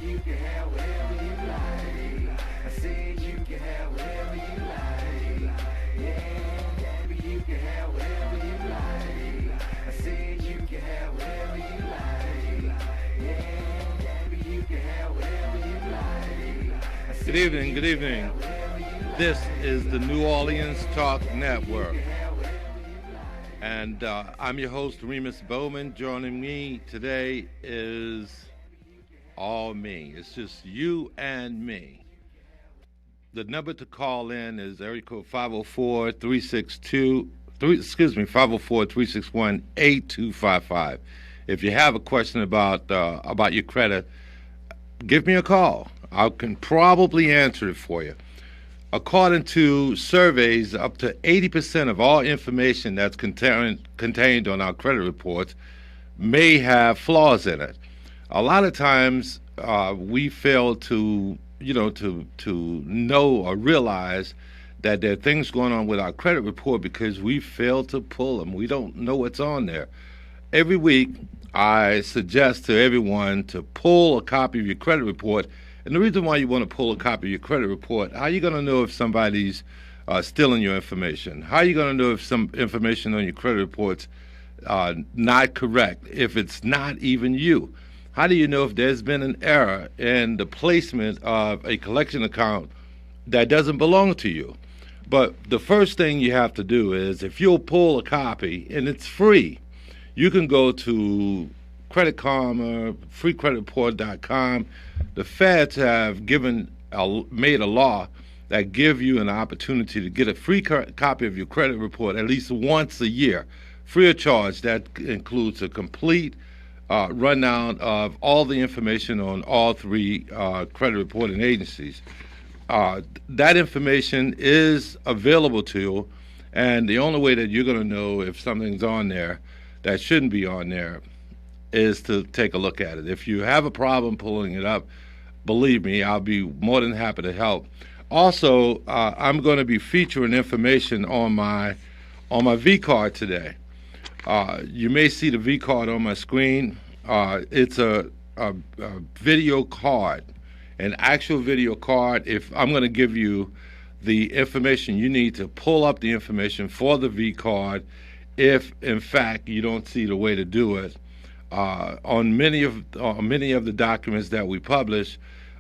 you can have whatever you like. I said you can have whatever you like. Yeah, baby, you can have whatever you like. I said you can have whatever you like. Yeah, baby, you can have whatever you like. Good evening, good evening. This is the New Orleans Talk Network. And I'm your host, Remus Bowman. Joining me today is all me. It's just you and me. The number to call in is area code 504-362, 504-361-8255. If you have a question about your credit, give me a call. I can probably answer it for you. According to surveys, up to 80% of all information that's contained on our credit reports may have flaws in it. A lot of times, we fail to know or realize that there are things going on with our credit report because we fail to pull them. We don't know what's on there. Every week, I suggest to everyone to pull a copy of your credit report. And the reason why you want to pull a copy of your credit report, how are you going to know if somebody's stealing your information? How are you going to know if some information on your credit report's not correct, if it's not even you? How do you know if there's been an error in the placement of a collection account that doesn't belong to you? But the first thing you have to do is, if you'll pull a copy, and it's free, you can go to Credit Karma, freecreditreport.com. The feds have made a law that give you an opportunity to get a free copy of your credit report at least once a year, free of charge. That includes a complete rundown of all the information on all three credit reporting agencies. That information is available to you, and the only way that you're going to know if something's on there that shouldn't be on there is to take a look at it. If you have a problem pulling it up, believe me, I'll be more than happy to help. Also, I'm going to be featuring information on my V card today. You may see the V card on my screen. It's a video card, an actual video card. If I'm going to give you the information you need to pull up the information for the V card, if in fact you don't see the way to do it. On many of the documents that we publish,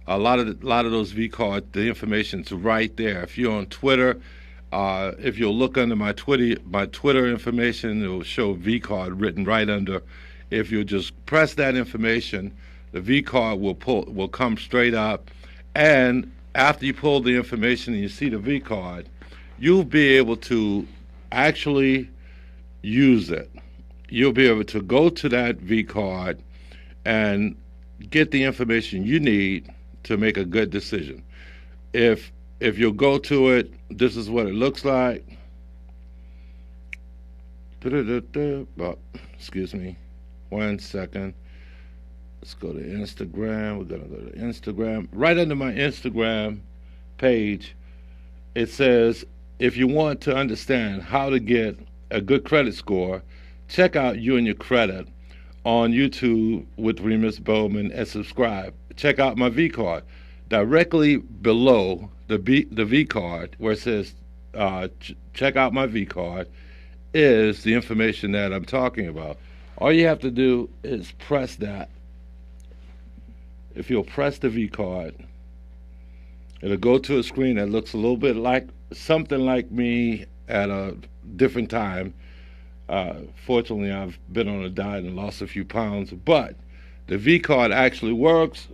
a lot of those V cards, the information's right there. If you're on Twitter, if you'll look under my Twitter information, it will show V card written right under. If you just press that information, the V card will come straight up, and after you pull the information and you see the V card, you'll be able to actually use it. You'll be able to go to that V card and get the information you need to make a good decision. If you'll go to it, this is what it looks like. Excuse me, 1 second. Let's go to Instagram. We're going to go to Instagram. Right under my Instagram page, it says, if you want to understand how to get a good credit score, check out You and Your Credit on YouTube with Remus Bowman and subscribe. Check out my V card. Directly below the V card, where it says check out my V card, is the information that I'm talking about. All you have to do is press that. If you'll press the V card, it'll go to a screen that looks a little bit like something like me at a different time. Fortunately, I've been on a diet and lost a few pounds, but the V card actually works.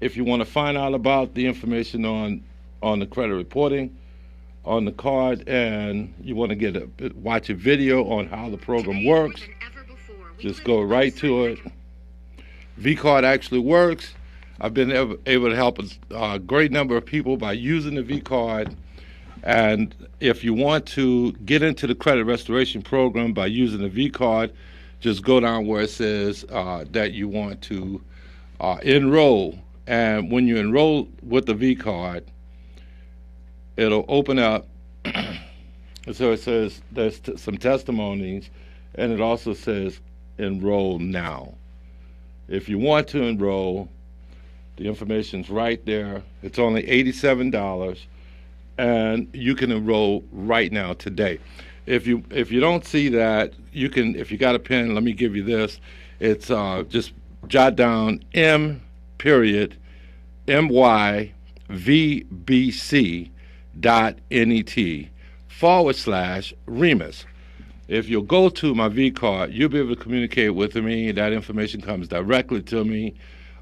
If you want to find out about the information on the credit reporting on the card, and you want to watch a video on how the program works, just go right to it. V card actually works. I've been able to help a great number of people by using the V card. And if you want to get into the credit restoration program by using the V card, just go down where it says that you want to enroll. And when you enroll with the V card, it'll open up. So it says there's some testimonies, and it also says enroll now. If you want to enroll, The information's right there. It's only $87, and you can enroll right now today. If you don't see that, you can. If you got a pen, let me give you this. It's just jot down M period myvbc.net/Remus. If you'll go to my V card, you'll be able to communicate with me. That information comes directly to me.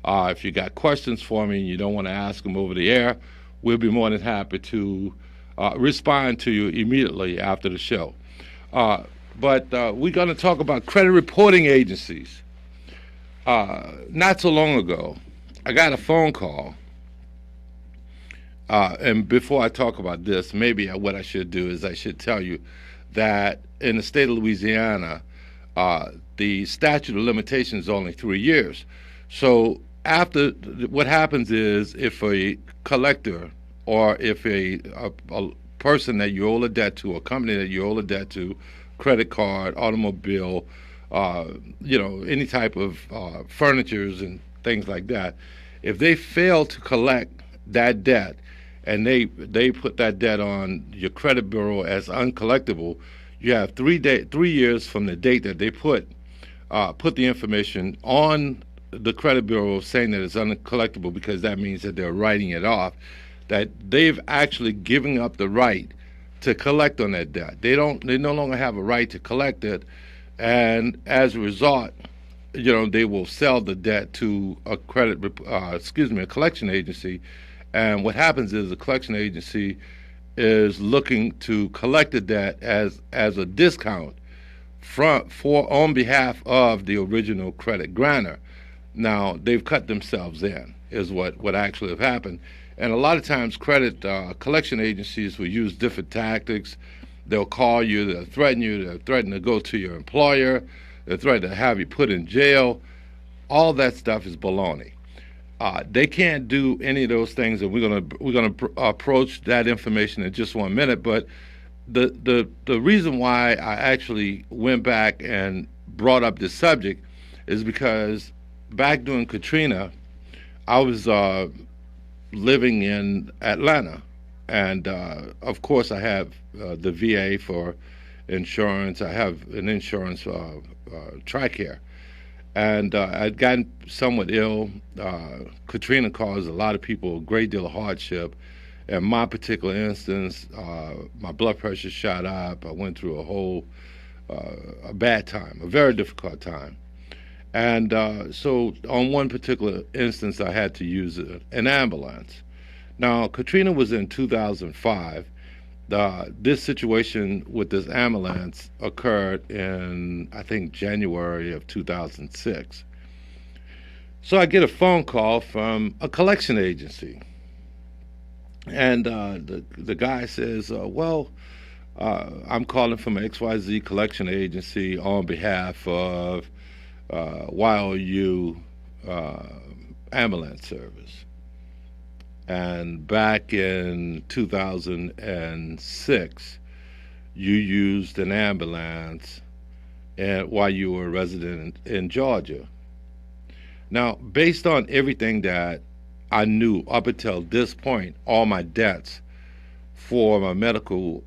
If you got questions for me and you don't want to ask them over the air, we'll be more than happy to respond to you immediately after the show. But we're going to talk about credit reporting agencies. Not so long ago, I got a phone call. And before I talk about this, maybe what I should do is I should tell you that in the state of Louisiana, the statute of limitations is only 3 years. So after, what happens is if a collector or if a person that you owe a debt to, a company that you owe a debt to, credit card, automobile, any type of furnitures and things like that, if they fail to collect that debt and they put that debt on your credit bureau as uncollectible, you have 3 years from the date that they put the information on the credit bureau saying that it's uncollectible, because that means that they're writing it off, that they've actually given up the right to collect on that debt. They no longer have a right to collect it, and as a result, they will sell the debt to a collection agency. And what happens is the collection agency is looking to collect the debt as a discount on behalf of the original credit grantor. Now they've cut themselves in, is what actually have happened. And a lot of times credit collection agencies will use different tactics. They'll call you, they'll threaten to go to your employer, they'll threaten to have you put in jail. All that stuff is baloney. They can't do any of those things, and we're gonna approach that information in just 1 minute. But the reason why I actually went back and brought up this subject is because back during Katrina, I was living in Atlanta, and of course I have the VA for insurance. I have an insurance TRICARE. And I'd gotten somewhat ill. Katrina caused a lot of people a great deal of hardship. In my particular instance, my blood pressure shot up. I went through a bad time, a very difficult time. And so on one particular instance, I had to use an ambulance. Now, Katrina was in 2005. This situation with this ambulance occurred in, I think, January of 2006. So I get a phone call from a collection agency. And the guy says, I'm calling from an XYZ collection agency on behalf of YOU ambulance service. And back in 2006, you used an ambulance while you were a resident in Georgia. Now, based on everything that I knew up until this point, all my debts for my medical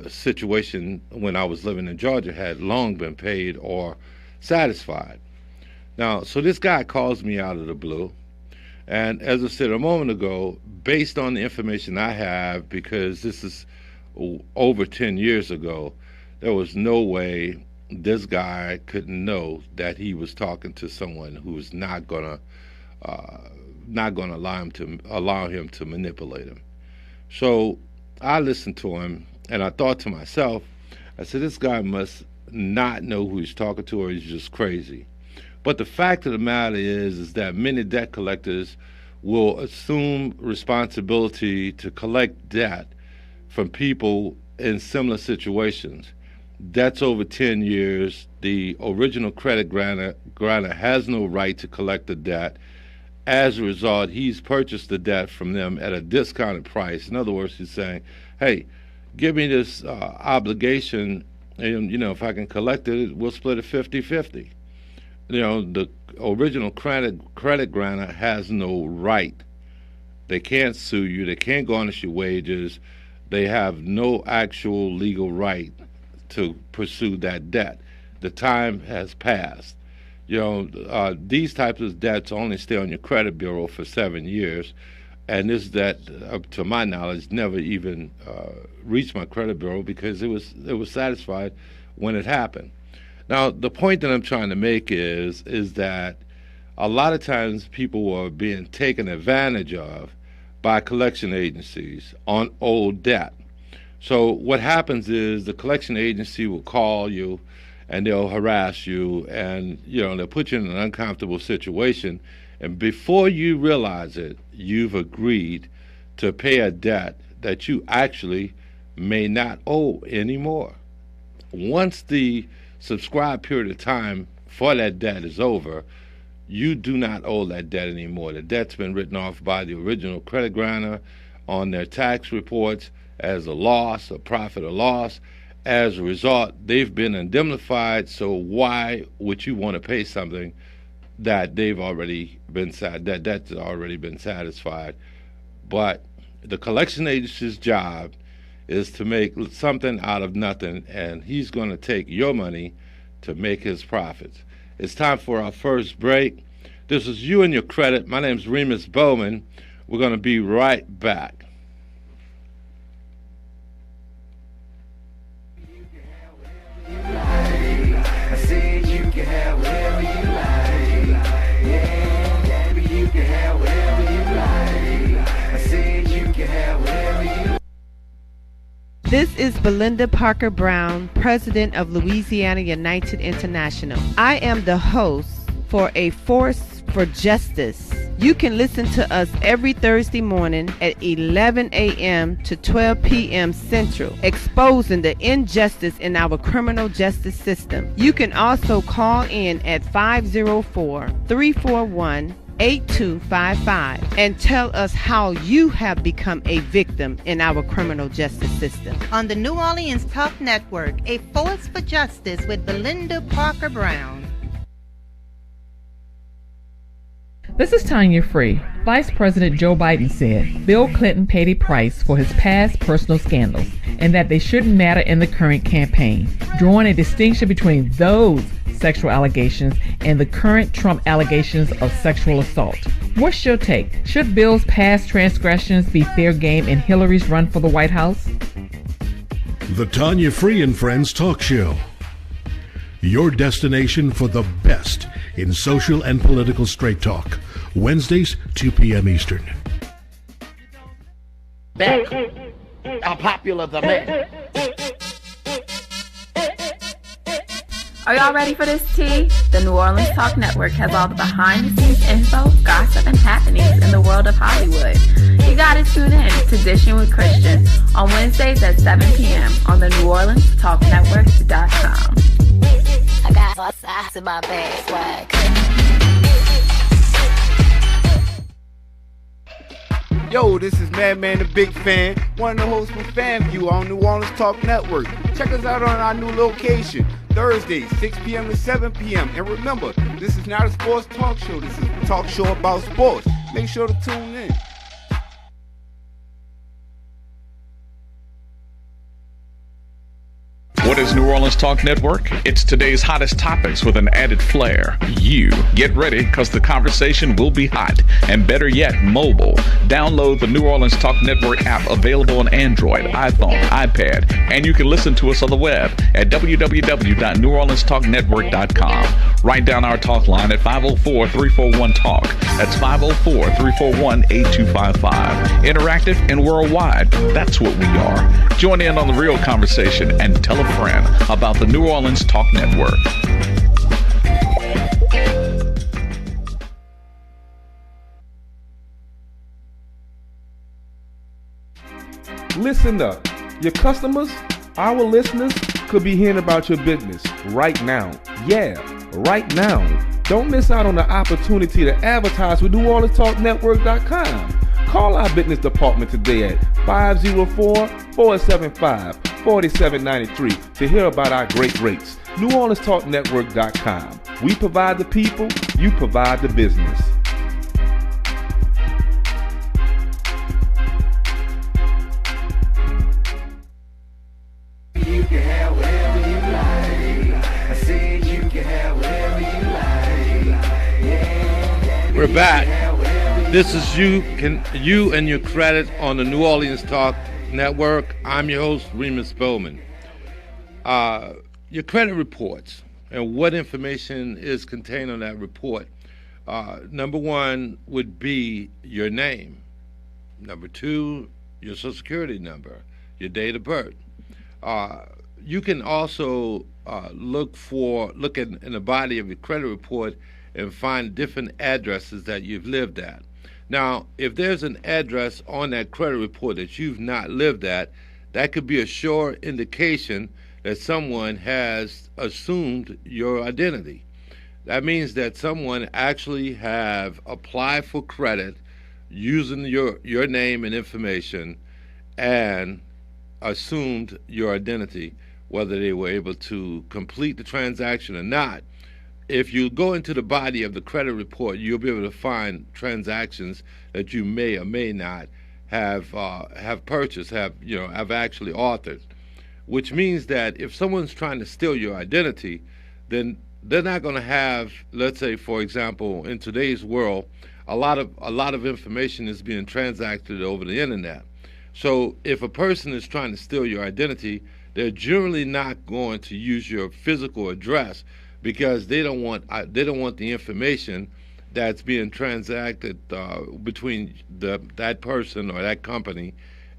situation when I was living in Georgia had long been paid or satisfied. Now, so this guy calls me out of the blue. And as I said a moment ago, based on the information I have, because this is over 10 years ago, there was no way this guy could know that he was talking to someone who was not gonna allow him to manipulate him. So I listened to him, and I thought to myself, I said, this guy must not know who he's talking to, or he's just crazy. But the fact of the matter is that many debt collectors will assume responsibility to collect debt from people in similar situations. That's over 10 years. The original credit grantor has no right to collect the debt. As a result, he's purchased the debt from them at a discounted price. In other words, he's saying, hey, give me this obligation, and if I can collect it, we'll split it 50-50. The original credit grantor has no right. They can't sue you. They can't garnish your wages. They have no actual legal right to pursue that debt. The time has passed. These types of debts only stay on your credit bureau for 7 years, and this debt, up to my knowledge, never even reached my credit bureau because it was satisfied when it happened. Now, the point that I'm trying to make is that a lot of times people are being taken advantage of by collection agencies on old debt. So what happens is the collection agency will call you and they'll harass you, and they'll put you in an uncomfortable situation, and before you realize it, you've agreed to pay a debt that you actually may not owe anymore. Once the subscribed period of time for that debt is over, you do not owe that debt anymore. The debt's been written off by the original credit grantor on their tax reports as a loss, a profit or loss. As a result, they've been indemnified, so why would you want to pay something that that's already been satisfied? But the collection agency's job is to make something out of nothing, and he's going to take your money to make his profits. It's time for our first break. This is You and Your Credit. My name's Remus Bowman. We're going to be right back. I said you can have whatever you like. Yeah, baby, you can have whatever you like. I said you can have whatever you like. This is Belinda Parker Brown, President of Louisiana United International. I am the host for A Force for Justice. You can listen to us every Thursday morning at 11 a.m. to 12 p.m. Central, exposing the injustice in our criminal justice system. You can also call in at 504-341-8255 and tell us how you have become a victim in our criminal justice system. On the New Orleans Talk Network, A Force for Justice with Belinda Parker Brown. This is Tanya Free. Vice President Joe Biden said Bill Clinton paid a price for his past personal scandals and that they shouldn't matter in the current campaign, drawing a distinction between those sexual allegations and the current Trump allegations of sexual assault. What's your take? Should Bill's past transgressions be fair game in Hillary's run for the White House? The Tanya Free and Friends Talk Show. Your destination for the best in social and political straight talk. Wednesdays, 2 p.m. Eastern. Back. How popular the man. Are y'all ready for this tea? The New Orleans Talk Network has all the behind-the-scenes info, gossip, and happenings in the world of Hollywood. You gotta tune in to Dishing with Christian on Wednesdays at 7 p.m. on the NewOrleansTalkNetwork.com. I got all sides in my bag swag. Yo, this is Madman the Big Fan, one of the hosts from FanView on New Orleans Talk Network. Check us out on our new location, Thursdays, 6 p.m. to 7 p.m. And remember, this is not a sports talk show. This is a talk show about sports. Make sure to tune in. What is New Orleans Talk Network? It's today's hottest topics with an added flair. You get ready, because the conversation will be hot, and better yet, mobile. Download the New Orleans Talk Network app, available on Android, iPhone, iPad, and you can listen to us on the web at www.neworleanstalknetwork.com. Write down our talk line at 504-341-TALK. That's 504-341-8255. Interactive and worldwide. That's what we are. Join in on the real conversation and tell a friend about the New Orleans Talk Network. Listen up. Your customers, our listeners, could be hearing about your business right now. Yeah, right now. Don't miss out on the opportunity to advertise with NewOrleansTalkNetwork.com. Call our business department today at 504-475-4793 to hear about our great rates. NewOrleansTalkNetwork.com. We provide the people, you provide the business. You can have whatever you like. I said you can have whatever you like. Yeah, We're back. This is you and your credit on the New Orleans Talk Network. I'm your host, Remus Bowman. Your credit reports and what information is contained on that report. Number one would be your name. Number two, your social security number, your date of birth. You can also look in the body of your credit report and find different addresses that you've lived at. Now, if there's an address on that credit report that you've not lived at, that could be a sure indication that someone has assumed your identity. That means that someone actually have applied for credit using your name and information and assumed your identity, whether they were able to complete the transaction or not. If you go into the body of the credit report, you'll be able to find transactions that you may or may not have purchased, have actually authored. Which means that if someone's trying to steal your identity, then they're not going to have, let's say, for example, in today's world, a lot of information is being transacted over the internet. So if a person is trying to steal your identity, they're generally not going to use your physical address, because they don't want the information that's being transacted between that person or that company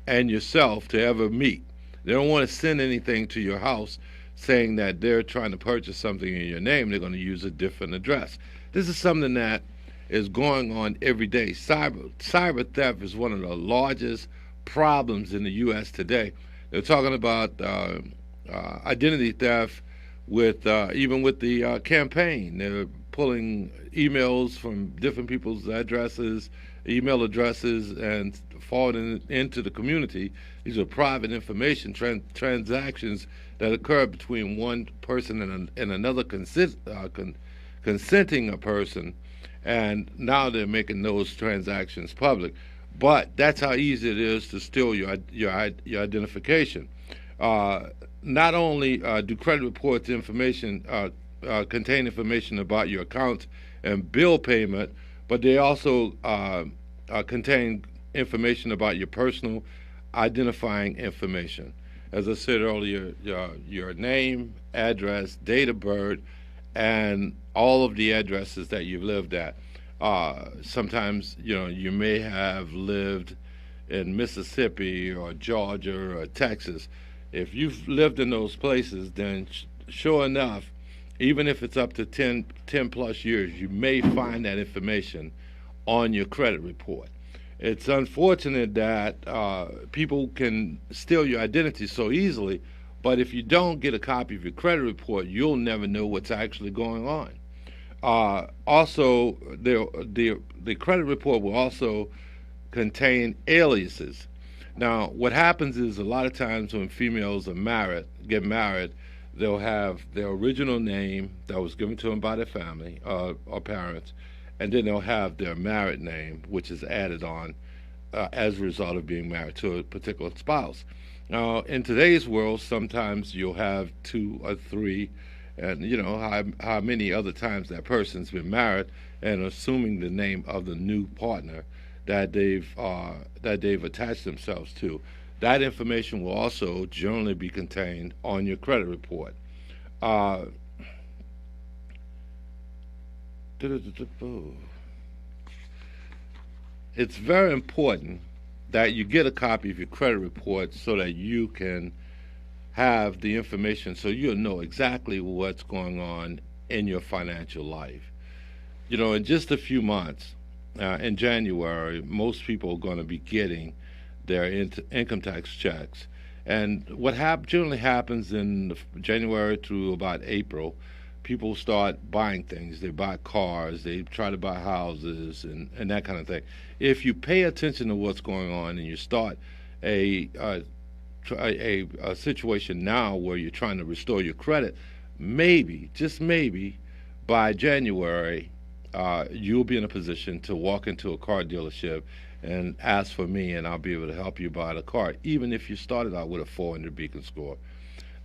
and yourself to ever meet. They don't want to send anything to your house saying that they're trying to purchase something in your name. They're going to use a different address. This is something that is going on every day. Cyber theft is one of the largest problems in the U.S. today. They're talking about identity theft even with the campaign. They're pulling emails from different people's email addresses, and forwarding it into the community. These are private information transactions that occur between one person and another consenting a person, and now they're making those transactions public. But that's how easy it is to steal your identification. Not only do credit reports contain information about your accounts and bill payment, but they also contain information about your personal identifying information. As I said earlier, your name, address, date of birth, and all of the addresses that you've lived at. Sometimes, you may have lived in Mississippi or Georgia or Texas. If you've lived in those places, then sure enough, even if it's up to 10 plus years, you may find that information on your credit report. It's unfortunate that people can steal your identity so easily, but if you don't get a copy of your credit report, you'll never know what's actually going on. Also, the credit report will also contain aliases. Now, what happens is a lot of times when females get married, they'll have their original name that was given to them by their family or parents, and then they'll have their married name, which is added on as a result of being married to a particular spouse. Now, in today's world, sometimes you'll have 2 or 3, and how many other times that person's been married, and assuming the name of the new partner that they've attached themselves to. That information will also generally be contained on your credit report. It's very important that you get a copy of your credit report so that you can have the information, so you'll know exactly what's going on in your financial life. In just a few months, in January, most people are going to be getting their income tax checks. And what generally happens in January through about April, people start buying things. They buy cars, they try to buy houses, and that kind of thing. If you pay attention to what's going on and you start a situation now where you're trying to restore your credit, maybe, just maybe, by January, you'll be in a position to walk into a car dealership and ask for me, and I'll be able to help you buy the car, even if you started out with a 400 beacon score.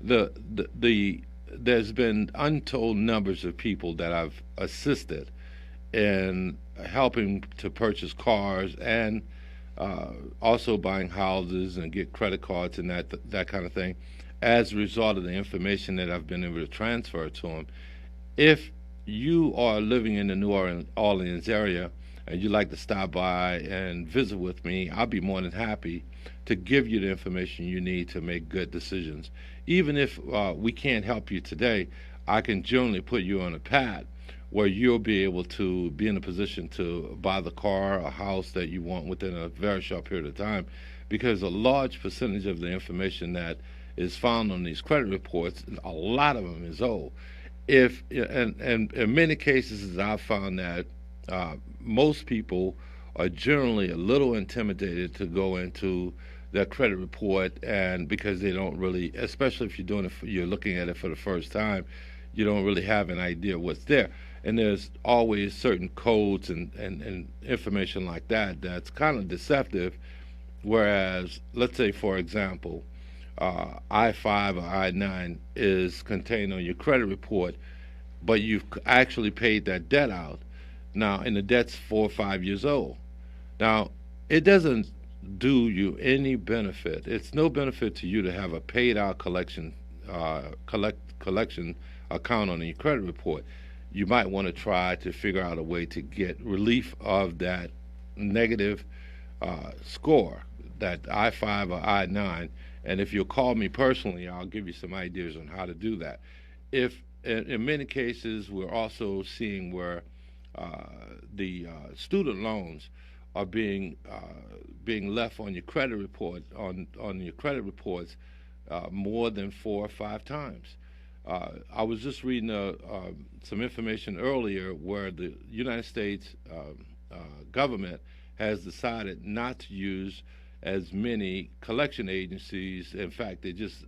There's been untold numbers of people that I've assisted in helping to purchase cars and also buying houses and get credit cards and that kind of thing, as a result of the information that I've been able to transfer to them. If you are living in the New Orleans area and you'd like to stop by and visit with me, I'll be more than happy to give you the information you need to make good decisions. Even if we can't help you today, I can generally put you on a path where you'll be able to be in a position to buy the car or house that you want within a very short period of time, because a large percentage of the information that is found on these credit reports, a lot of them is old. And in many cases, I've found that most people are generally a little intimidated to go into their credit report, and because they don't really, especially if you're looking at it for the first time, you don't really have an idea what's there. And there's always certain codes and information like that that's kind of deceptive. Whereas, let's say, for example, I-5 or I-9 is contained on your credit report, but you've actually paid that debt out now, and the debt's 4 or 5 years old. Now, it doesn't do you any benefit. It's no benefit to you to have a paid out collection account on your credit report. You might want to try to figure out a way to get relief of that negative score, that I-5 or I-9. And if you'll call me personally, I'll give you some ideas on how to do that. If in many cases, we're also seeing where the student loans are being left on your credit report, on your credit reports, more than 4 or 5 times. I was just reading some information earlier where the United States government has decided not to use as many collection agencies. In fact, they just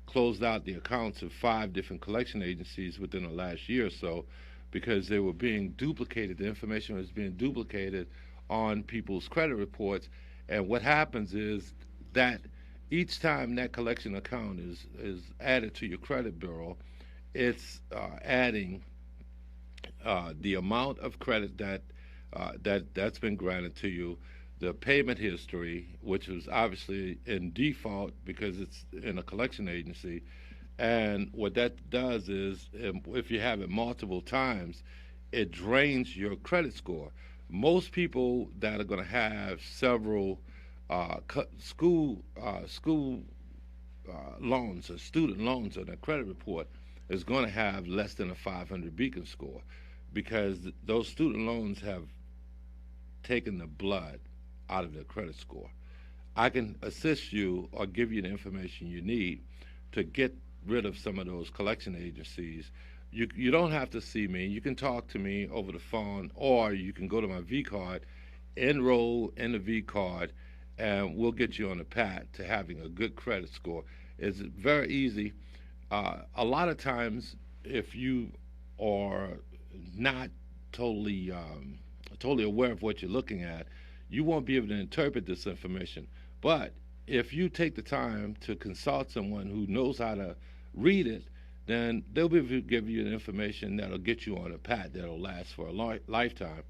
closed out the accounts of 5 different collection agencies within the last year or so, because they were being duplicated. The information was being duplicated on people's credit reports. And what happens is that each time that collection account is added to your credit bureau, it's adding the amount of credit that's been granted to you, the payment history, which was obviously in default because it's in a collection agency. And what that does is, if you have it multiple times, it drains your credit score. Most people that are going to have several school loans or student loans on their credit report is going to have less than a 500 beacon score, because those student loans have taken the blood out of their credit score. I can assist you or give you the information you need to get rid of some of those collection agencies. You don't have to see me. You can talk to me over the phone, or you can go to my V card, enroll in the V card, and we'll get you on the path to having a good credit score. It's very easy. A lot of times, if you are not totally aware of what you're looking at, you won't be able to interpret this information. But if you take the time to consult someone who knows how to read it, then they'll be able to give you the information that'll get you on a path that'll last for a lifetime.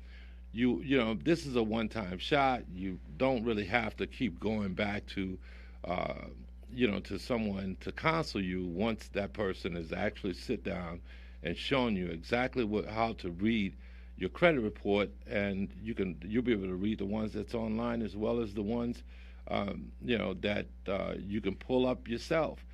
You know, this is a one-time shot. You don't really have to keep going back to, to someone to counsel you once that person has actually sit down and shown you exactly how to read your credit report, and you'll be able to read the ones that's online as well as the ones that you can pull up yourself.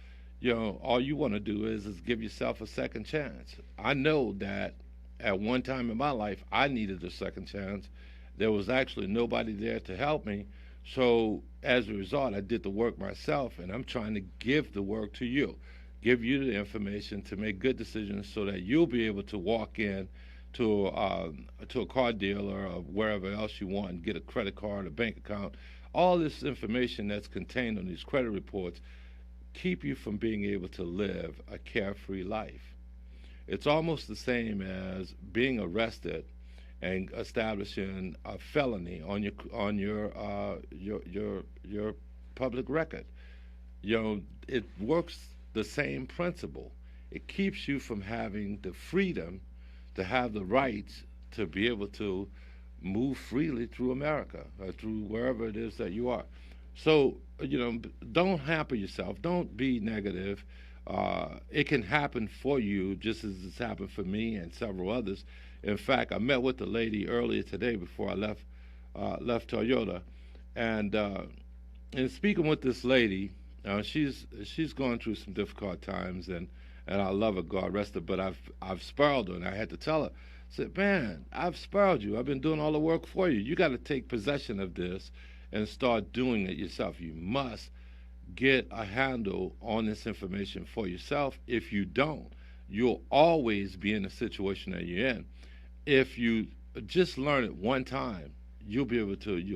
All you want to do is give yourself a second chance. I know that at one time in my life, I needed a second chance. There was actually nobody there to help me. So as a result, I did the work myself, and I'm trying to give the work to you, give you the information to make good decisions so that you'll be able to walk in to a car dealer or wherever else you want and get a credit card, a bank account. All this information that's contained on these credit reports keep you from being able to live a carefree life. It's almost the same as being arrested and establishing a felony on your public record. It works the same principle. It keeps you from having the freedom to have the rights to be able to move freely through America or through wherever it is that you are. So, don't hamper yourself. Don't be negative. It can happen for you just as it's happened for me and several others. In fact, I met with the lady earlier today before I left Toyota, and in speaking with this lady, she's going through some difficult times, and I love her, God rest her. But I've spoiled her, and I had to tell her. I said, man, I've spoiled you. I've been doing all the work for you. You got to take possession of this and start doing it yourself. You must get a handle on this information for yourself. If you don't, you'll always be in the situation that you're in. If you just learn it one time, you'll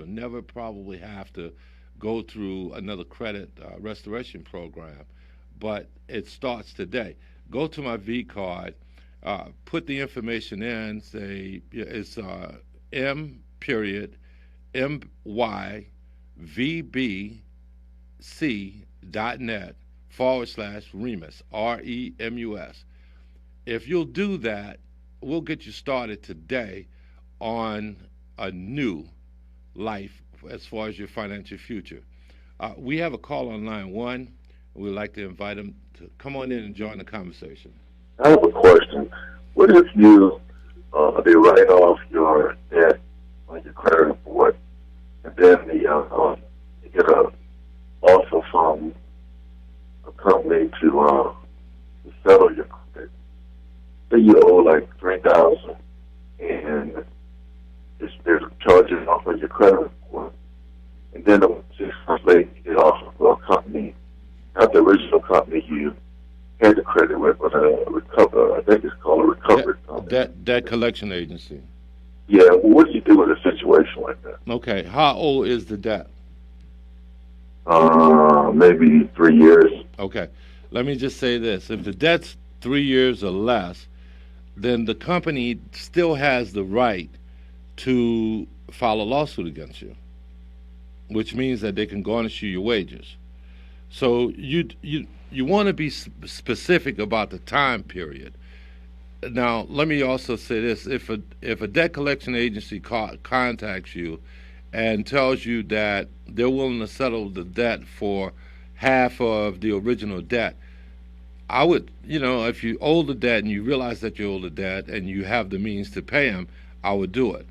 never probably have to go through another credit restoration program. But it starts today. Go to my V card, put the information in, say it's myvbc.net/Remus, REMUS. If you'll do that, we'll get you started today on a new life as far as your financial future. We have a call on line 1. We'd like to invite him to come on in and join the conversation. I have a question. What if they write off your debt on your credit report, and then you get a offer from a company to settle your credit? Say you owe like $3,000, and they're charging off of your credit report, and then 6 months later you get offer from a company, not the original company you had the credit with, but I think it's called a recovery company. Debt collection agency. Yeah, well, what do you do with a situation like that? Okay, how old is the debt? Maybe 3 years. Okay, let me just say this. If the debt's 3 years or less, then the company still has the right to file a lawsuit against you, which means that they can garnish you your wages. So you want to be specific about the time period. Now, let me also say this: if a debt collection agency contacts you and tells you that they're willing to settle the debt for half of the original debt, I would, if you owe the debt and you realize that you owe the debt and you have the means to pay them, I would do it.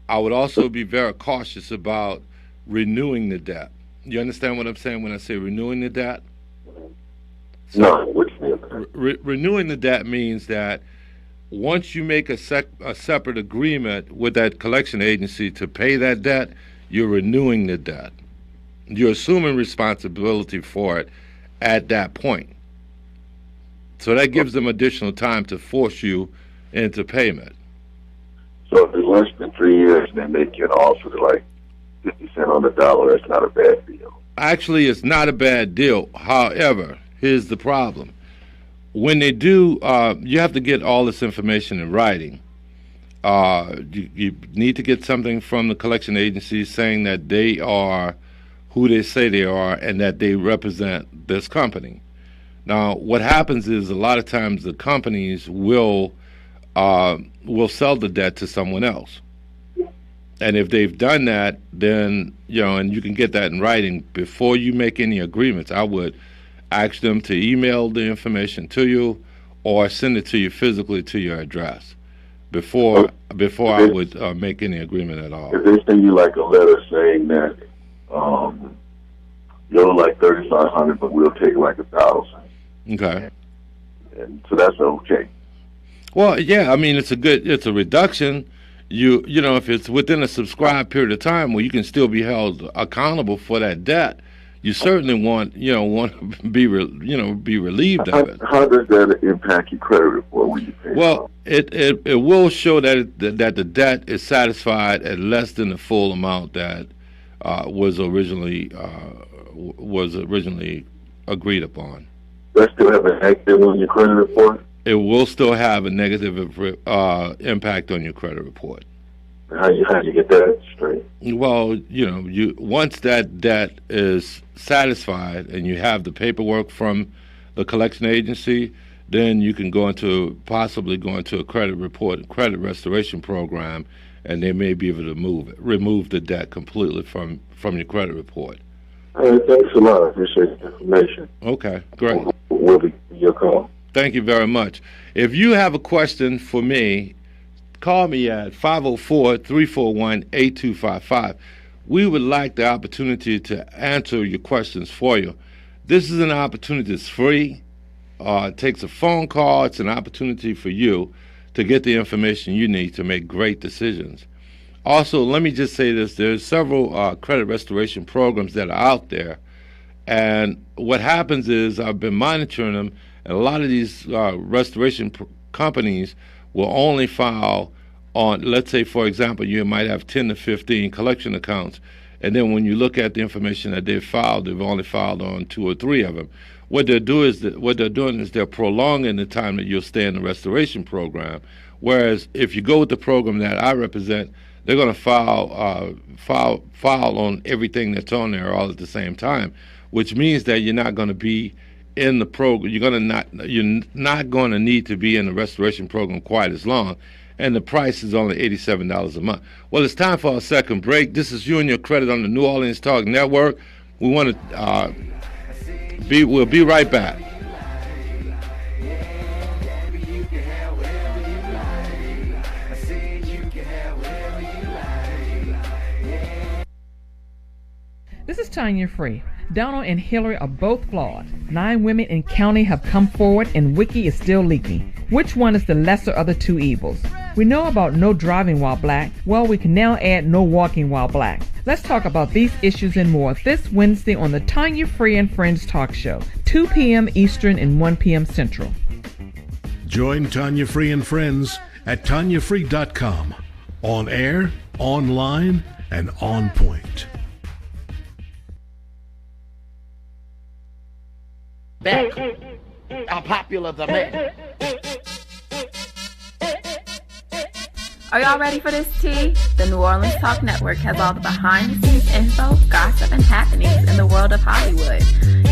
I would also be very cautious about renewing the debt. You understand what I'm saying when I say renewing the debt? So, no, what do you mean? Renewing the debt means that once you make a separate agreement with that collection agency to pay that debt, you're renewing the debt. You're assuming responsibility for it at that point. So that gives them additional time to force you into payment. So if it's less than 3 years and they make you an offer to like 50 cents on the dollar, that's not a bad deal. Actually, it's not a bad deal. However, here's the problem. When they do, you have to get all this information in writing. You need to get something from the collection agency saying that they are who they say they are and that they represent this company. Now, what happens is a lot of times the companies will sell the debt to someone else. And if they've done that, then, and you can get that in writing before you make any agreements, I would ask them to email the information to you or send it to you physically to your address before I would make any agreement at all. If they send you like a letter saying that you owe like $3,500, but we'll take like $1,000. Okay. And so that's okay. Well, yeah, I mean it's a reduction. If it's within a subscribed period of time where you can still be held accountable for that debt, you certainly want to be relieved of it. How does that impact your credit report when you pay? Well, it will show that the debt is satisfied at less than the full amount that was originally agreed upon. That still have an active on your credit report? it will still have a negative impact on your credit report. How you get that straight? Well, you once that debt is satisfied and you have the paperwork from the collection agency, then you can possibly go into a credit restoration program, and they may be able to remove the debt completely from your credit report. All right, thanks a lot. I appreciate the information. Okay, great. We'll be your call. Thank you very much. If you have a question for me, call me at 504-341-8255. We would like the opportunity to answer your questions for you. This is an opportunity that's free. It takes a phone call. It's an opportunity for you to get the information you need to make great decisions. Also, let me just say this. There's several credit restoration programs that are out there. And what happens is I've been monitoring them, and a lot of these restoration companies will only file on, let's say, for example, you might have 10 to 15 collection accounts, and then when you look at the information that they've only filed on 2 or 3 of them. What they're doing is they're prolonging the time that you'll stay in the restoration program. Whereas if you go with the program that I represent, they're going to file on everything that's on there all at the same time, which means that you're not going to be in the program. You're not going to need to be in the restoration program quite as long, and the price is only $87 a month. Well, it's time for our second break. This is You and Your Credit on the New Orleans Talk Network. We want to we'll be right back. This is Tanya Free. Donald and Hillary are both flawed. 9 women in county have come forward and Wiki is still leaking. Which one is the lesser of the 2 evils? We know about no driving while black. Well, we can now add no walking while black. Let's talk about these issues and more this Wednesday on the Tanya Free and Friends Talk Show, 2 p.m. Eastern and 1 p.m. Central. Join Tanya Free and Friends at TanyaFree.com. On air, online, and on point. Back. How popular the man. Are y'all ready for this tea? The New Orleans Talk Network has all the behind-the-scenes info, gossip, and happenings in the world of Hollywood.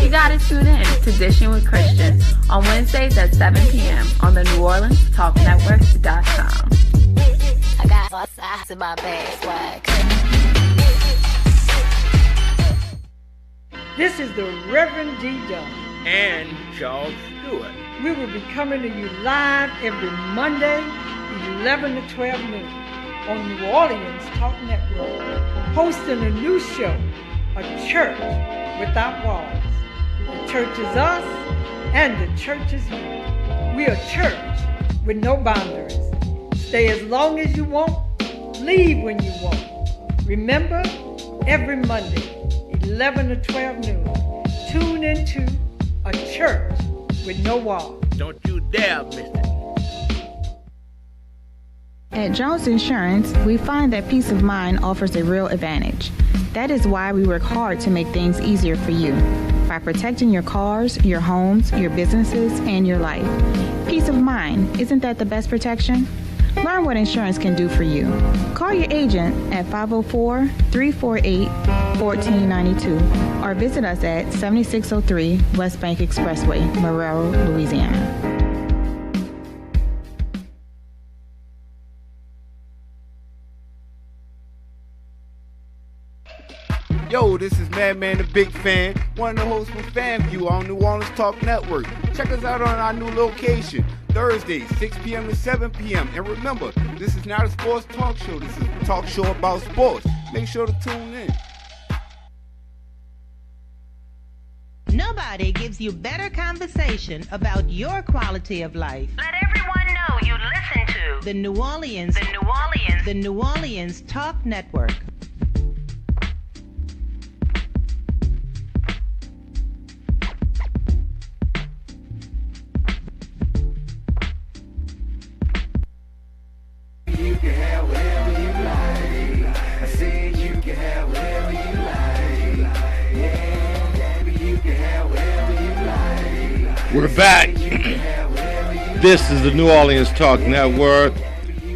You gotta tune in to Dishing with Christian on Wednesdays at 7 p.m. on the NewOrleansTalkNetwork.com. I got all sides in my bag swag. This is the Reverend D. Dunn and Charles Stewart. We will be coming to you live every Monday, 11 to 12 noon on New Orleans Talk Network, hosting a new show, A Church Without Walls. The church is us, and the church is you. We are church with no boundaries. Stay as long as you want, leave when you want. Remember, every Monday, 11 to 12 noon, tune into A Church with No Walls. Don't you dare miss it. At Jones Insurance, we find that peace of mind offers a real advantage. That is why we work hard to make things easier for you by protecting your cars, your homes, your businesses, and your life. Peace of mind, isn't that the best protection? Learn what insurance can do for you. Call your agent at 504-348-1492 or visit us at 7603 West Bank Expressway, Marrero, Louisiana. Yo, this is Madman the Big Fan, one of the hosts from FanView on New Orleans Talk Network. Check us out on our new location, Thursdays, 6 p.m. to 7 p.m. And remember, this is not a sports talk show. This is a talk show about sports. Make sure to tune in. Nobody gives you better conversation about your quality of life. Let everyone know you listen to The New Orleans Talk Network. You can have whatever you like. I said you can have whatever you like. Yeah, baby, you can have whatever you like. We're back. This is the New Orleans Talk Network.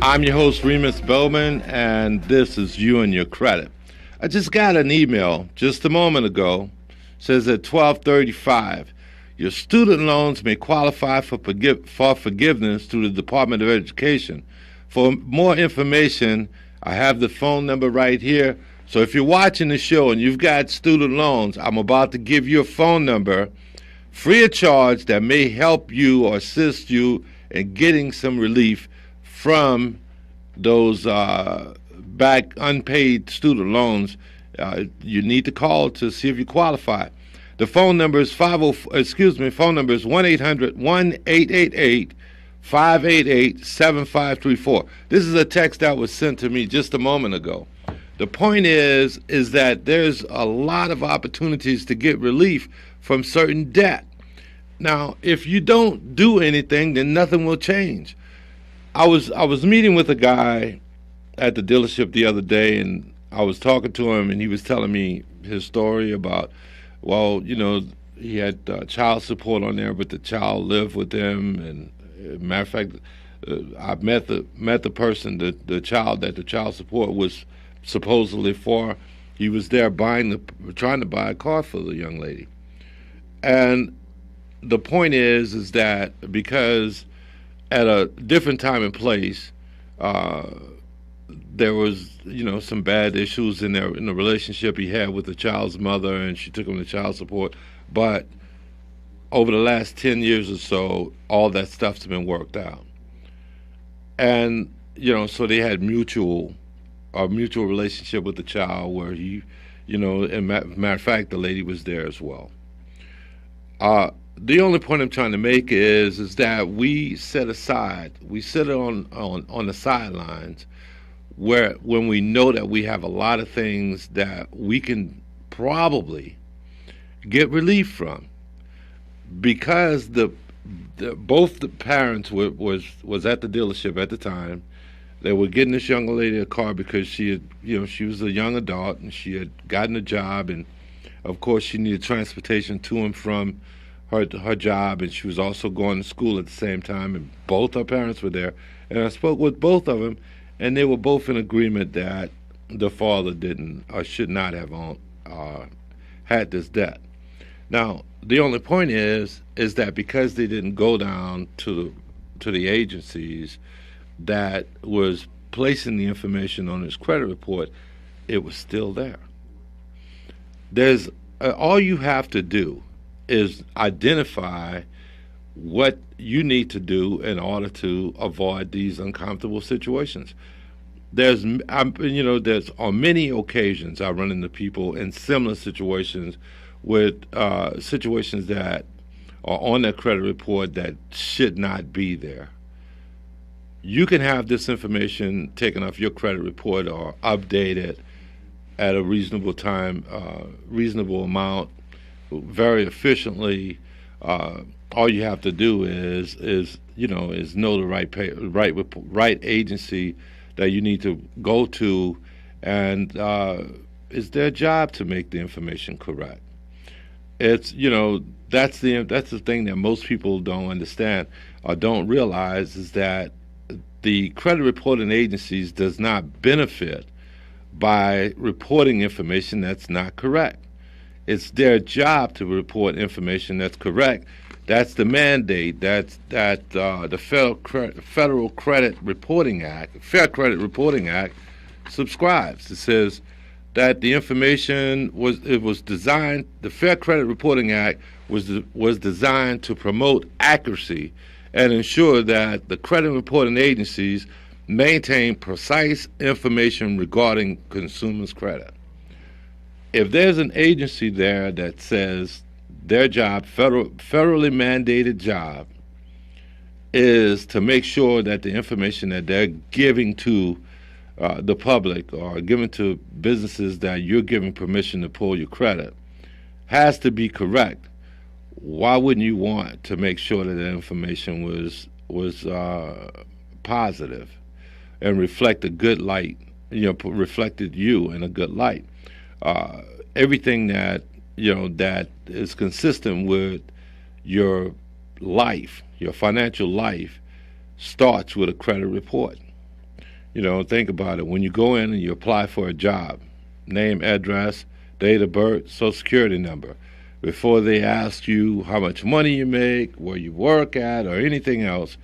I'm your host, Remus Bowman, and this is You and Your Credit. I just got an email just a moment ago. Says at 12:35, your student loans may qualify for forgiveness through the Department of Education. For more information, I have the phone number right here. So if you're watching the show and you've got student loans, I'm about to give you a phone number free of charge that may help you or assist you in getting some relief from those back unpaid student loans. You need to call to see if you qualify. The phone number is phone number is 1-800-1888-588-7534. This is a text that was sent to me just a moment ago. The point is that there's a lot of opportunities to get relief from certain debt. Now, if you don't do anything, then nothing will change. I was meeting with a guy at the dealership the other day, and I was talking to him, and he was telling me his story about, well, you know, he had child support on there, but the child lived with him. And matter of fact, I met the person, the child that the child support was supposedly for. He was there trying to buy a car for the young lady. And the point is that because at a different time and place, there was, you know, some bad issues in the relationship he had with the child's mother, and she took him to child support. But over the last 10 years or so, all that stuff's been worked out. And, you know, so they had mutual relationship with the child where he, you know, and matter of fact, the lady was there as well. The only point I'm trying to make is that we sit on the sidelines when we know that we have a lot of things that we can probably get relief from, because both the parents was at the dealership at the time. They were getting this young lady a car because she was a young adult and she had gotten a job, and of course she needed transportation to and from her job, and she was also going to school at the same time, and both her parents were there. And I spoke with both of them, and they were both in agreement that the father didn't or should not have had this debt. Now, the only point is that because they didn't go down to the agencies that was placing the information on his credit report, it was still there. There's all you have to do is identify what you need to do in order to avoid these uncomfortable situations. There's on many occasions I run into people in similar situations with situations that are on their credit report that should not be there. You can have this information taken off your credit report or updated at a reasonable time, reasonable amount, very efficiently. All you have to do is know the right agency that you need to go to, and it's their job to make the information correct. It's that's the thing that most people don't understand or don't realize, is that the credit reporting agencies does not benefit by reporting information that's not correct. It's their job to report information that's correct. That's the mandate that the Federal Credit Reporting Act, Fair Credit Reporting Act, subscribes. It says that the information was designed. The Fair Credit Reporting Act was designed to promote accuracy and ensure that the credit reporting agencies maintain precise information regarding consumers' credit. If there's an agency there that says their job, federally mandated job, is to make sure that the information that they're giving to the public or giving to businesses that you're giving permission to pull your credit has to be correct, why wouldn't you want to make sure that the information was positive and reflect a good light, reflected you in a good light? Everything that that is consistent with your life, your financial life starts with a credit report. Think about it. When you go in and you apply for a job, name, address, date of birth, social security number. Before they ask you how much money you make, where you work at, or anything else,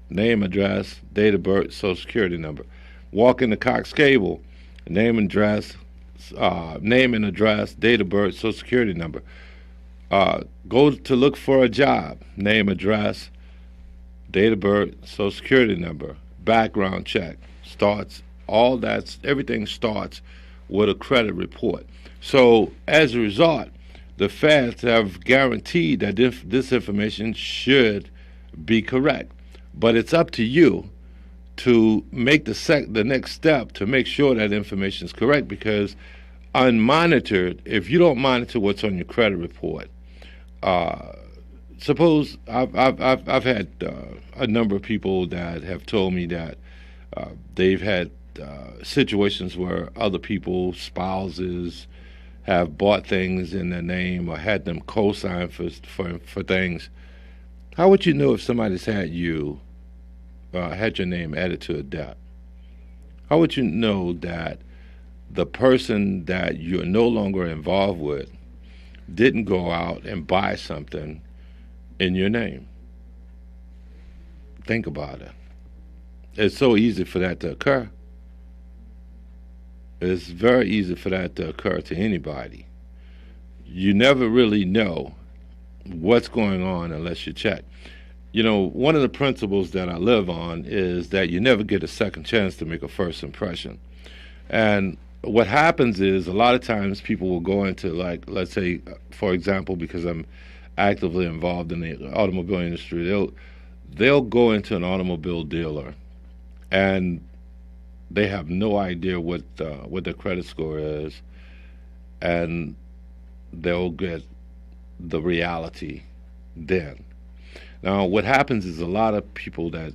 name, address, date of birth, social security number. Walk into Cox Cable, name and address, date of birth, social security number. Go to look for a job, name, address, date of birth, social security number, background check. Everything starts with a credit report. So as a result, the feds have guaranteed that this information should be correct. But it's up to you to make the next step to make sure that information is correct, because unmonitored, if you don't monitor what's on your credit report, suppose I've had a number of people that have told me that they've had situations where other people's spouses have bought things in their name or had them co-sign for things. How would you know if somebody's had your name added to a debt? How would you know that the person that you're no longer involved with didn't go out and buy something in your name? Think about it. It's so easy for that to occur. It's very easy for that to occur to anybody. You never really know what's going on unless you check. One of the principles that I live on is that you never get a second chance to make a first impression. And what happens is a lot of times people will go into, like, let's say, for example, because I'm actively involved in the automobile industry, they'll go into an automobile dealer and they have no idea what their credit score is, and they'll get the reality then. Now, what happens is a lot of people that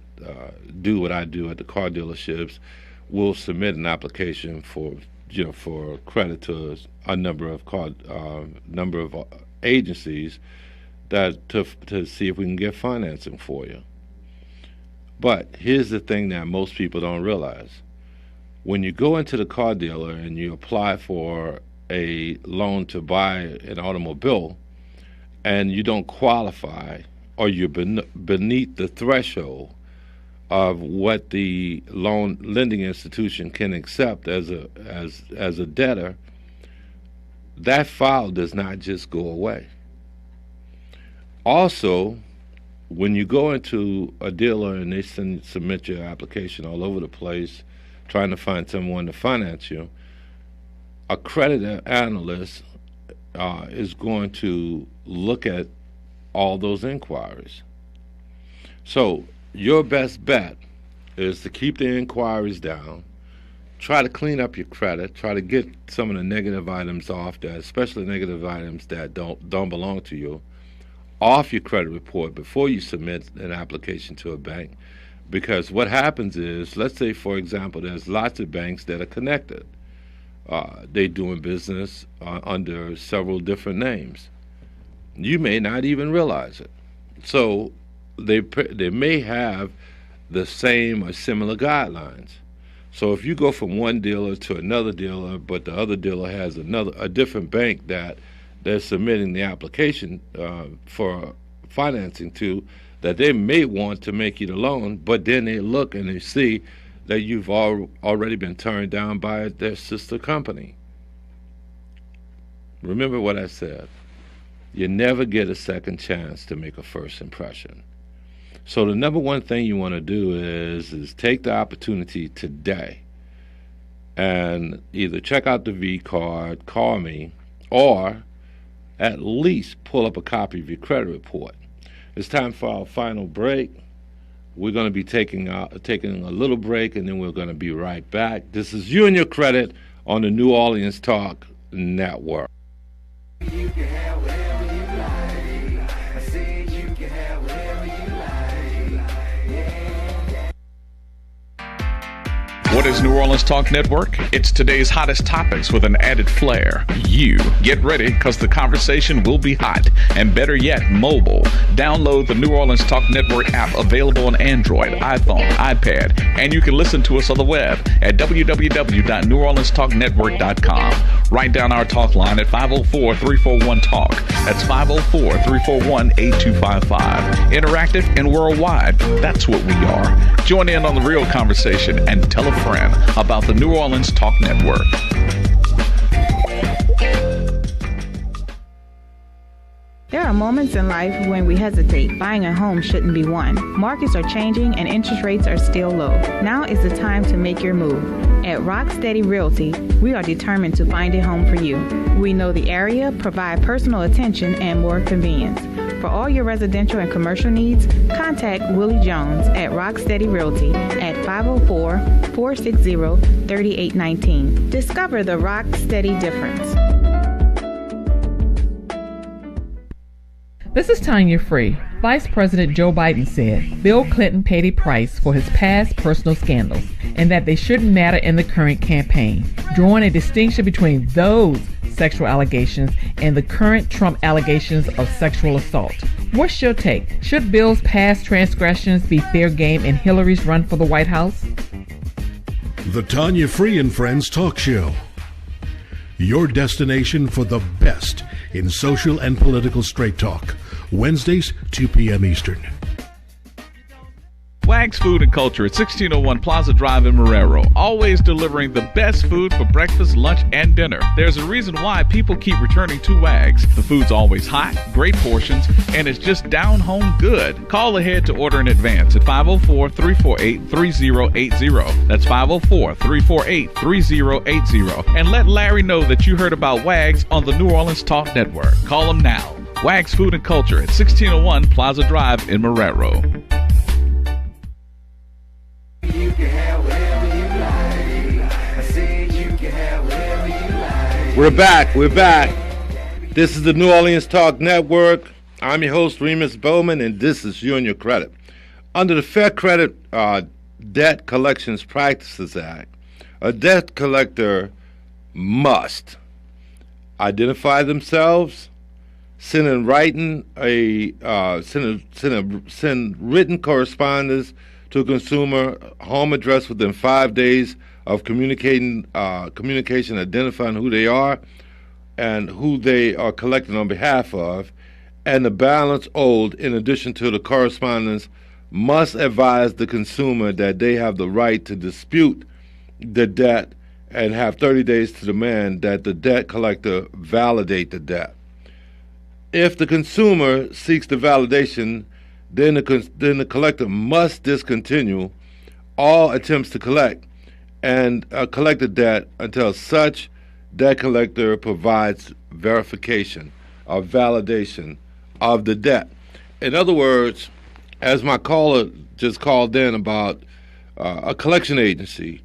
do what I do at the car dealerships will submit an application for credit to a number of agencies to see if we can get financing for you. But here's the thing that most people don't realize. When you go into the car dealer and you apply for a loan to buy an automobile and you don't qualify, or you're beneath the threshold of what the lending institution can accept as a debtor, that file does not just go away. Also, when you go into a dealer and they submit your application all over the place, trying to find someone to finance you, a credit analyst is going to look at all those inquiries. So your best bet is to keep the inquiries down, try to clean up your credit, try to get some of the negative items off, especially negative items that don't belong to you, off your credit report before you submit an application to a bank. Because what happens is, let's say, for example, there's lots of banks that are connected. They're doing business under several different names. You may not even realize it. So they may have the same or similar guidelines. So if you go from one dealer to another dealer, but the other dealer has a different bank that they're submitting the application for financing to, that they may want to make you the loan, but then they look and they see that you've already been turned down by their sister company. Remember what I said. You never get a second chance to make a first impression. So the number one thing you want to do is take the opportunity today and either check out the V card, call me, or at least pull up a copy of your credit report. It's time for our final break. We're going to be taking a little break, and then we're going to be right back. This is You and Your Credit on the New Orleans Talk Network. You can have whatever you like. I said you can have whatever you like. Yeah. What That is New Orleans Talk Network. It's today's hottest topics with an added flair. You get ready because the conversation will be hot. And better yet, mobile. Download the New Orleans Talk Network app available on Android, iPhone, iPad, and you can listen to us on the web at www.neworleanstalknetwork.com. Write down our talk line at 504-341-TALK. That's 504-341-8255. Interactive and worldwide. That's what we are. Join in on the real conversation and tell a friend about the New Orleans Talk Network. There are moments in life when we hesitate. Buying a home shouldn't be one. Markets are changing and interest rates are still low. Now is the time to make your move. At Rocksteady Realty, we are determined to find a home for you. We know the area, provide personal attention, and more convenience. For all your residential and commercial needs, contact Willie Jones at Rocksteady Realty at 504-460-3819. Discover the Rocksteady difference. This is Tanya Free. Vice President Joe Biden said Bill Clinton paid a price for his past personal scandals and that they shouldn't matter in the current campaign, drawing a distinction between those sexual allegations and the current Trump allegations of sexual assault. What's your take? Should Bill's past transgressions be fair game in Hillary's run for the White House? The Tanya Free and Friends Talk Show. Your destination for the best in social and political straight talk. Wednesdays, 2 p.m. Eastern. Wags Food and Culture at 1601 Plaza Drive in Marrero. Always delivering the best food for breakfast, lunch, and dinner. There's a reason why people keep returning to Wags. The food's always hot, great portions, and it's just down home good. Call ahead to order in advance at 504-348-3080. That's 504-348-3080. And let Larry know that you heard about Wags on the New Orleans Talk Network. Call him now. Wags Food and Culture at 1601 Plaza Drive in Marrero. You can have whatever you like. I said you can have whatever you like. We're back. This is the New Orleans Talk Network. I'm your host, Remus Bowman, and this is You and Your Credit. Under the Fair Credit Debt Collections Practices Act, a debt collector must identify themselves, send in writing send written correspondence to a consumer home address within 5 days of communication identifying who they are and who they are collecting on behalf of, and the balance owed in addition to the correspondence must advise the consumer that they have the right to dispute the debt and have 30 days to demand that the debt collector validate the debt. If the consumer seeks the validation, then the collector must discontinue all attempts to collect and collect the debt until such debt collector provides verification or validation of the debt. In other words, as my caller just called in about a collection agency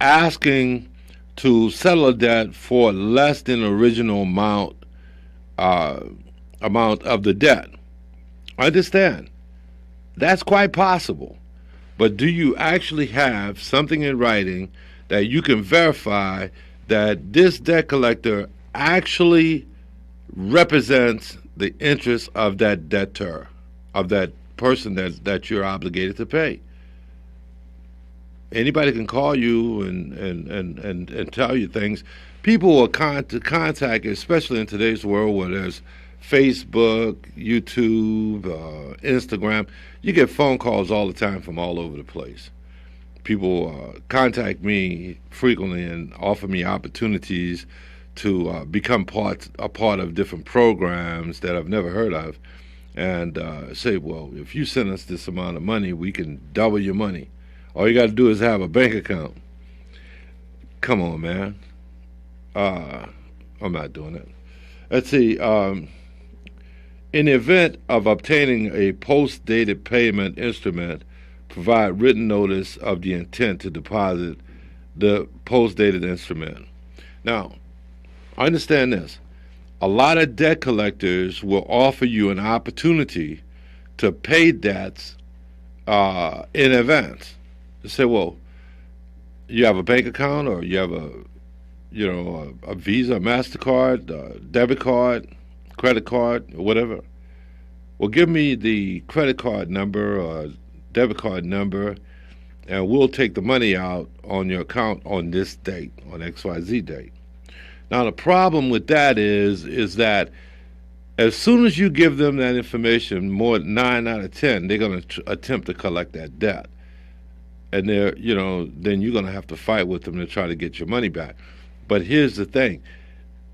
asking to settle a debt for less than the original amount of the debt. Understand, that's quite possible. But do you actually have something in writing that you can verify that this debt collector actually represents the interests of that debtor, of that person that you're obligated to pay? Anybody can call you and tell you things. People will contact you, especially in today's world where there's Facebook, YouTube, Instagram. You get phone calls all the time from all over the place. People contact me frequently and offer me opportunities to become a part of different programs that I've never heard of, and say, well, if you send us this amount of money, we can double your money. All you got to do is have a bank account. Come on, man. I'm not doing it. Let's see. In the event of obtaining a post-dated payment instrument, provide written notice of the intent to deposit the post-dated instrument. Now, understand this. A lot of debt collectors will offer you an opportunity to pay debts in advance. They say, well, you have a bank account, or you have a Visa, a MasterCard, debit card, credit card, or whatever. Well, give me the credit card number or debit card number, and we'll take the money out on your account on this date, on XYZ date. Now, the problem with that is that as soon as you give them that information, more than 9 out of 10, they're going to attempt to collect that debt. And then you're going to have to fight with them to try to get your money back. But here's the thing.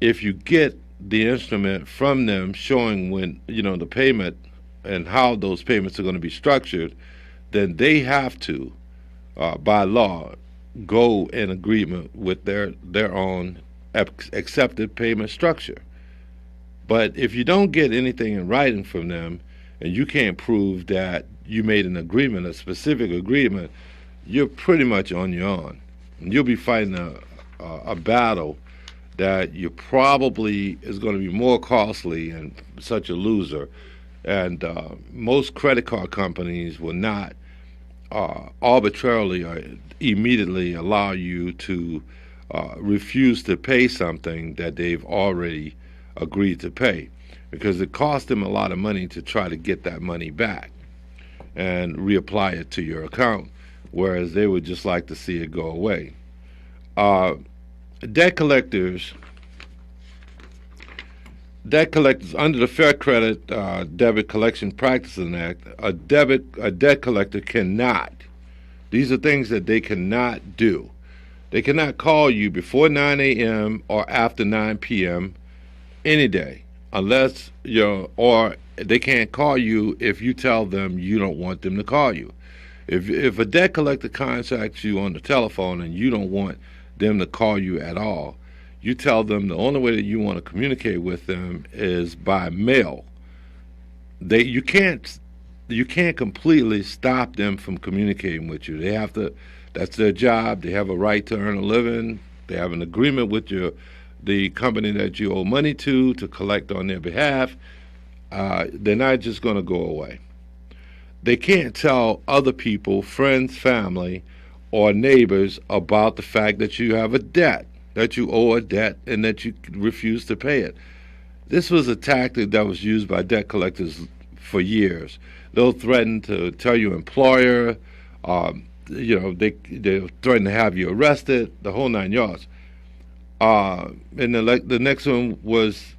If you get the instrument from them showing when, the payment and how those payments are going to be structured, then they have to, by law, go in agreement with their own accepted payment structure. But if you don't get anything in writing from them, and you can't prove that you made an agreement, a specific agreement, you're pretty much on your own. And you'll be fighting a battle that you probably is going to be more costly and such a loser. And most credit card companies will not arbitrarily or immediately allow you to refuse to pay something that they've already agreed to pay, because it costs them a lot of money to try to get that money back and reapply it to your account, whereas they would just like to see it go away. Debt collectors under the Fair Credit Debit Collection Practices Act, a debt collector cannot. These are things that they cannot do. They cannot call you before 9 a.m. or after 9 p.m. any day, unless or they can't call you if you tell them you don't want them to call you. If a debt collector contacts you on the telephone and you don't want them to call you at all, you tell them the only way that you want to communicate with them is by mail. You can't completely stop them from communicating with you. They have to. That's their job. They have a right to earn a living. They have an agreement with the company that you owe money to collect on their behalf. They're not just going to go away. They can't tell other people, friends, family, or neighbors about the fact that you have a debt, that you owe a debt, and that you refuse to pay it. This was a tactic that was used by debt collectors for years. They'll threaten to tell your employer, they threaten to have you arrested, the whole 9 yards. And the next one was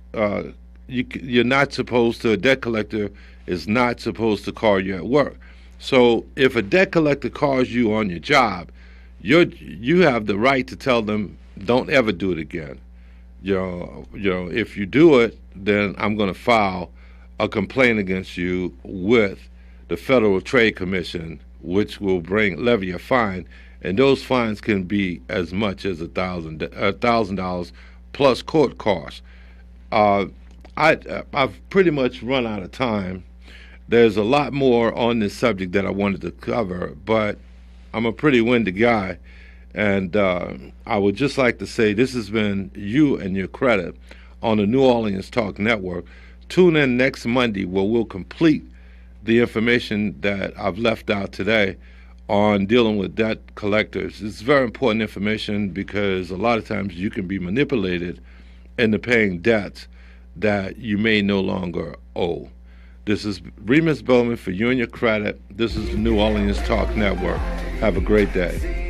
you're not supposed to, a debt collector is not supposed to call you at work. So if a debt collector calls you on your job, you have the right to tell them, don't ever do it again. If you do it, then I'm going to file a complaint against you with the Federal Trade Commission, which will levy a fine, and those fines can be as much as $1,000 plus court costs. I've pretty much run out of time. There's a lot more on this subject that I wanted to cover, but I'm a pretty windy guy, and I would just like to say this has been You and Your Credit on the New Orleans Talk Network. Tune in next Monday where we'll complete the information that I've left out today on dealing with debt collectors. It's very important information because a lot of times you can be manipulated into paying debts that you may no longer owe. This is Remus Bowman for You and Your Credit. This is the New Orleans Talk Network. Have a great day.